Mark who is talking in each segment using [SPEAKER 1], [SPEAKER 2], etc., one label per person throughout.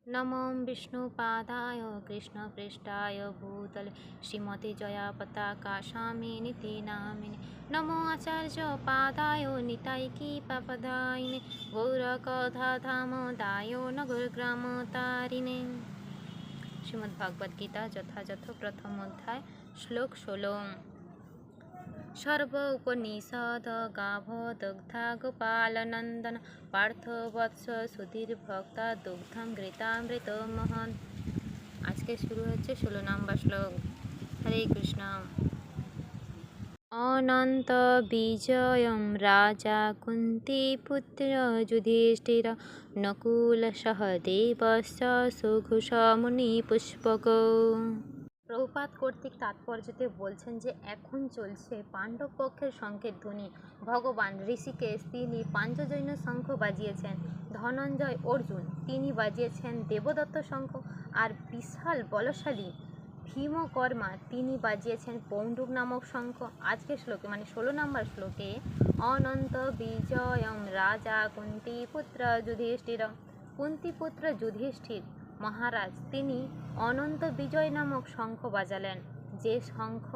[SPEAKER 1] नमो विष्णुपादाय कृष्णपृष्ठाय भूतले श्रीमते जया पताका स्वामिनिति नामिने नमो आचार्यपादाय नितायिकीपदायिने गौरकथाधामदाय नगरग्रामतारिणे। श्रीमद्भागवद्गीता যথাযথ প্রথম অধ্যায় শ্লোক 16। सर्व उपनिषद गाभ दग्धा गोपालनंदन पार्थ वत्स सुधीर भक्ता दुग्धम घृतामृत महन। आज के शुरू হচ্ছে 16 নম্বর শ্লোক। हरे कृष्ण। अनंत विजयम राजा कुंती पुत्र युधिष्ठिर नकुल सहदेवस्य सुघोष मुनि पुष्पक। প্রভুপাদ কর্তৃক তাৎপর্যতে বলছেন যে এখন চলছে পাণ্ডব পক্ষের শঙ্খের ধ্বনি। ভগবান ঋষিকেশ তিনি পাঞ্চজন্য শঙ্খ বাজিয়েছেন, ধনঞ্জয় অর্জুন তিনি বাজিয়েছেন দেবদত্ত শঙ্খ, আর বিশাল বলশালী ভীমকর্মা তিনি বাজিয়েছেন পৌণ্ডুক নামক শঙ্খ। আজকের শ্লোকে মানে 16 নম্বর শ্লোকে অনন্ত বিজয়ম রাজা কুন্তি পুত্র যুধিষ্ঠির, কুন্তিপুত্র যুধিষ্ঠির মহারাজ তিনি অনন্ত বিজয় নামক শঙ্খ বাজালেন, যে শঙ্খ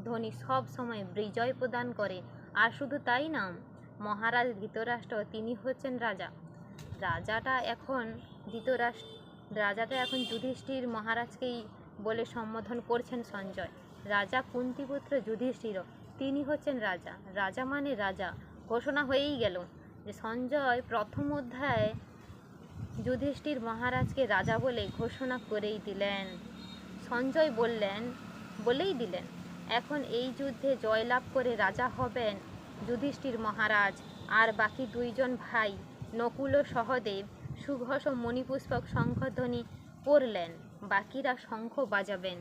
[SPEAKER 1] ধ্বনি সব সময় বিজয় প্রদান করে। আর শুধু তাই না, মহারাজ ধৃতরাষ্ট্র তিনি হচ্ছেন রাজা। রাজাটা এখন যুধিষ্ঠির মহারাজকেই বলে সম্বোধন করছেন সঞ্জয়। রাজা কুন্তিপুত্র যুধিষ্ঠির তিনি হচ্ছেন রাজা। রাজা মানে রাজা ঘোষণা হয়েই গেল যে সঞ্জয় প্রথম অধ্যায়ে যুধিষ্ঠির মহারাজকে রাজা বলে ঘোষণা করেই দিলেন। সঞ্জয় বলেই দিলেন এখন এই যুদ্ধে জয়লাভ করে রাজা হবেন যুধিষ্ঠির মহারাজ, আর বাকি দুইজন ভাই নকুল ও সহদেব সুঘোষ ও মণিপুষ্পক শঙ্খধ্বনি করলেন, বাকিরা শঙ্খ বাজাবেন।